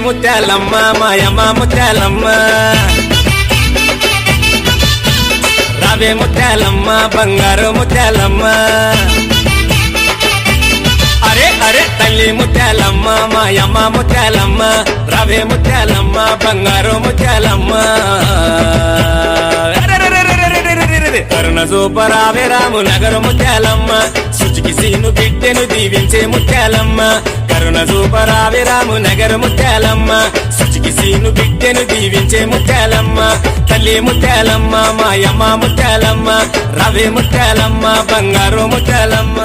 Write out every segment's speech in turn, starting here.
ముత్యాలమ్మ మాయమ్మ ముత్యాలమ్మ రావే ముత్యాలమ్మ బంగారు ముత్యాలమ్మ అరే అరే తల్లి ముత్యాలమ్మ మాయమ్మ ముత్యాలమ్మ రావే ముత్యాలమ్మ బంగారు ముత్యాలమ్మ కరుణ సూపరావే రాము నగరు ముత్యాలమ్మ శుచికి సీను బిడ్డెను దీవించే ముత్యాలమ్మ కరుణ సూపరావే రాము నగరు ముత్యాలమ్మ శుచికి సీను బిడ్డెను దీవించే ముత్యాలమ్మ తల్లి ముత్యాలమ్మ మాయమ్మ ముత్యాలమ్మ రావే ముత్యాలమ్మ బంగారు ముత్యాలమ్మ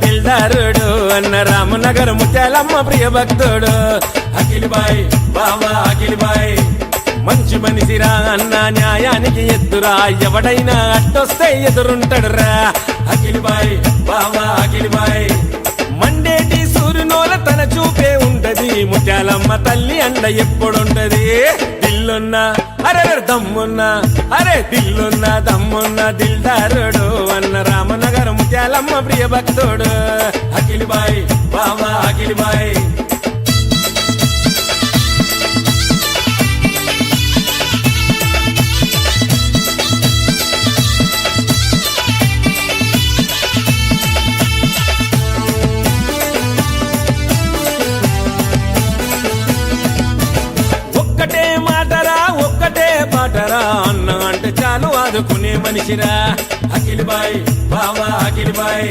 దిల్దారుడు అన్న రామనగర్ ముత్యాలమ్మ ప్రియ భక్తుడు అఖిల్బాయ్ బావా అఖిల్బాయ్ మంచి మనిషిరా అన్న న్యాయానికి ఎత్తురా ఎవడైనా అట్టొస్తే ఎదురుంటాడురా అఖిల్బాయ్ బావా అఖిల్బాయ్ మండేటి సూర్యునోల తన చూపే ఉంటది ముత్యాలమ్మ తల్లి అండ ఎప్పుడుంటది దిల్లున్నా అరే దమ్మున్నా అరే దిల్లున్నా దమ్మున్నా దిల్దారుడు అన్న రామనగర్ ముత్యాలమ్మ ప్రియ భక్తుడు అఖిల్బాయ్ బావా అఖిల్బాయ్ అన్న అంటే చాలు ఆదుకునే మనిషిరా అఖిల్బాయ్ బావా అఖిల్బాయ్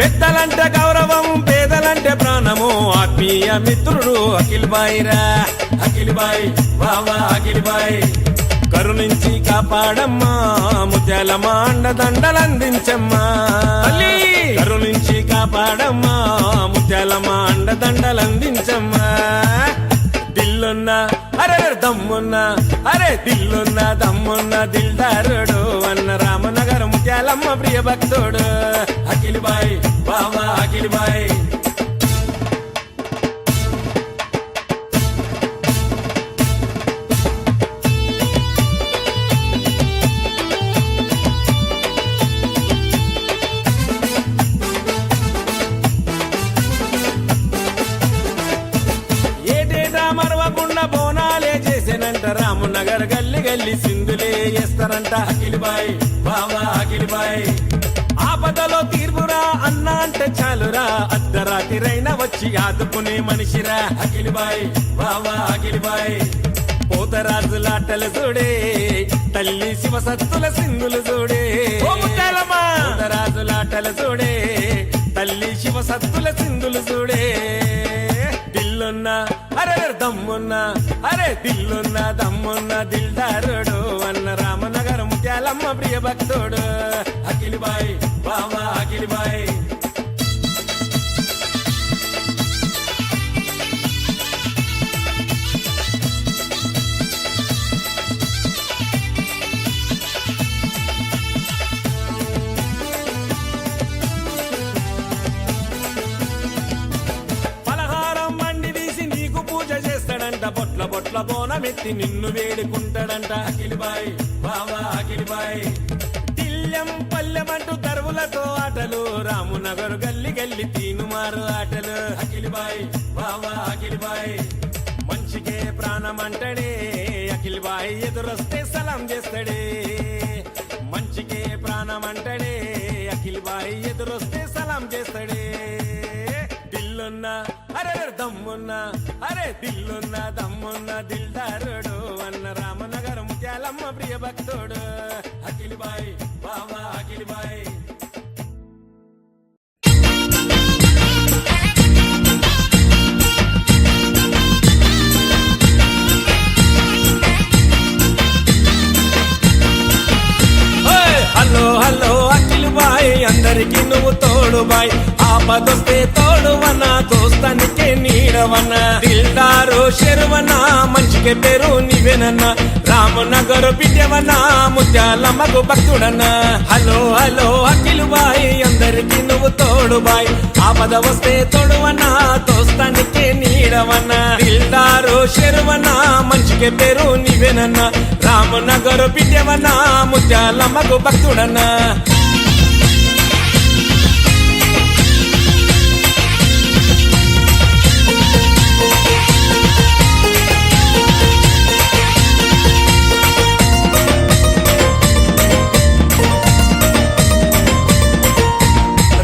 పెద్దలంటే గౌరవం పేదలంటే ప్రాణము ఆత్మీయ మిత్రుడు అఖిల్బాయ్ రా అఖిల్బాయ్ బావా అఖిల్బాయ్ కరుణించి కాపాడమ్మా ముత్యాలమ్మ అండదండలందించమ్మా కరుణించి కాపాడమ్మా ముత్యాలమ్మ అండదండలందించమ్మా దిల్లున్నా అరే దమ్మున్నా అరే దిల్లున్నా దమ్మున్నా దిల్దారుడు అన్న రామనగర్ ముత్యాలమ్మ ప్రియ భక్తుడు అఖిల్బాయ్ బావా అఖిల్బాయ్ రామనగర్ గల్లి గల్లి సింధులే చేస్తారంట అఖిల్బాయ్ బావా అఖిల్బాయ్ ఆపదలో తీర్పురా అన్న అంటే చాలురా అర్ధరాత్రిరైనా వచ్చి ఆదుకునే మనిషిరా అఖిల్బాయ్ బావా అఖిల్బాయ్ పోతరాజులాటలు చూడే తల్లి శివసత్తుల సింగులు చూడే పోతరాజులాటలు చూడే తల్లి శివసత్తుల సింగులు చూడే దిల్లున్నా అరే దమ్మున్నా అరే దిల్లున్నా దమ్మున్నా దిల్దారుడు అన్న రామనగర్ ముత్యాలమ్మ ప్రియ భక్తుడు అఖిల్బాయ్ బావా అఖిల్బాయ్ బొట్ల బొట్ల బోనమెత్తి నిన్ను వేడుకుంటాడంట అఖిల్బాయ్ బావా అఖిల్బాయ్ దిల్లం పల్లెమంటూ దరువులతో ఆటలు రామునగర్ గల్లి గల్లి తీనుమారు ఆటలు అఖిల్బాయ్ బావా అఖిల్బాయ్ మంచికే ప్రాణమంటడే అఖిల్బాయ్ ఎదురొస్తే సలాం చేస్తాడే మంచికే ప్రాణమంటడే అఖిల్బాయ్ ఎదురొస్తే సలాం చేస్తాడే దిల్లున్నా అరే దమ్మున్నా అరే దిల్లున్నా దమ్మున్నా దిల్దారుడు అన్న రామనగర్ ముత్యాలమ్మ ప్రియ భక్తుడు అఖిల్బాయ్ బావా అఖిల్బాయ్ హలో హలో అఖిల్బాయ్ అందరికి నువ్వు తోడు బాయ్ ఆపదొస్తే తోడువన దోస్తానికే నీడవన దిల్దారు శర్వన మంచికి మంచికే పేరు నీవేనన్నా రామనగర్ బిడ్డవన్నా ముత్యాలమ్మకు భక్తుడన్నా హలో హలో అఖిల్ బాయ్ అందరికి నువ్వు తోడు బాయ్ ఆపద వస్తే తోడువన్నా తోస్తానికే నీడవన్నా దిల్దారు శరువన్నా మంచికే పేరు నీవేనన్నా రామనగర్ బిడ్డవన్నా ముత్యాలమ్మకు భక్తుడన్నా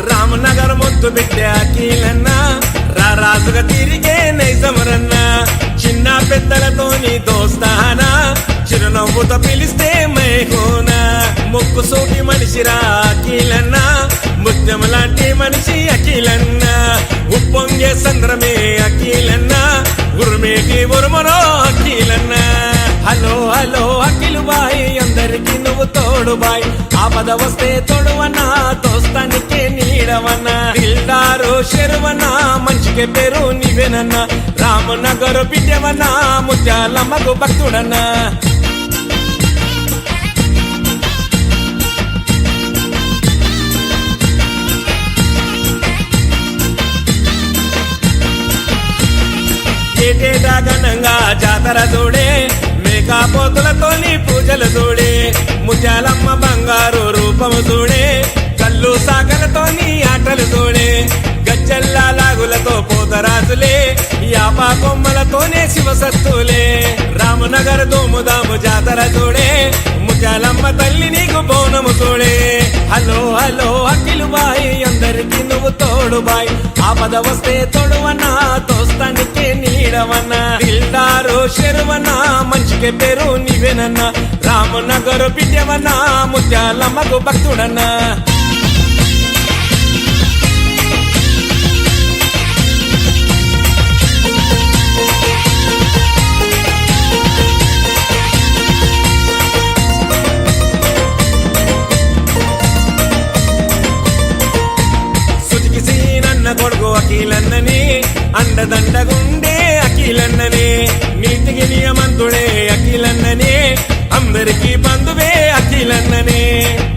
రామనగర్ ముద్దు బిడ్డ అఖిలన్న రారాజుగా తిరిగే నైజమరన్న చిన్న పెద్దలతోని దోస్తానా చిరునవ్వుతో పిలిస్తే మైహోనా ముక్కు సూటి మనిషిరా అఖిలన్న ముత్యం లాంటి మనిషి అఖిలన్న ఉప్పొంగే సంద్రమే అఖిలన్న ఉరుమేకి ఉరుమరో అఖిలన్న హలో హలో అఖిల్ బాయ్ అందరికి నువ్వు తోడు బాయ్ ఆపద వస్తే తోడువన్నా తోస్తానికే నీడవన్నా దిల్దారు శరువన్నా మంచికే పేరు నీవేనన్నా రామనగర్ బిడ్డవన్నా ముత్యాలమ్మకు భక్తుడన్నా ఏటేటా ఘనంగా జాతర చూడే మేకాపోతులతోని పూజలు చూడే ముత్యాలమ్మ బంగారు రూపము చూడే కళ్ళు సాగలతోని ఆటలు చూడే గజ్జల్లా లాగులతో పోతరాజులే యాపా కొమ్మలతోనే శివసత్తులే రామనగర్ దోముదాము జాతర చూడే ముత్యాలమ్మ తల్లి నీకు బోనము చూడే హలో హలో అఖిల్ బాయ్ అందరికి నువ్వు తోడు బాయ్ ఆపద వస్తే తోడువన్నా తోస్తానికే నీడవన్నా దిల్దారు శరువన్నా మంచికే పేరు నీవేనన్నా రామనగర్ బిడ్డవన్నా ముత్యాలమ్మకు భక్తుడన్నా కొడుకు అఖిలన్నని అండదండగుండే అఖిలన్నని నీతికి నియమంతుడే అఖిలన్నని అందరికీ బంధువే అఖిలన్నని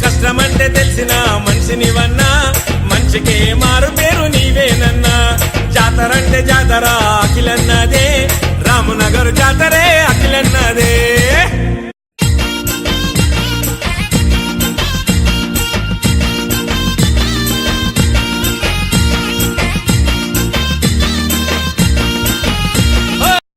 కష్టమంటే తెలిసిన మనిషినివన్నా మంచికే మారు పేరు నీవేనన్నా జాతరంటే జాతర అఖిలన్నదే రామనగర్ జాతరే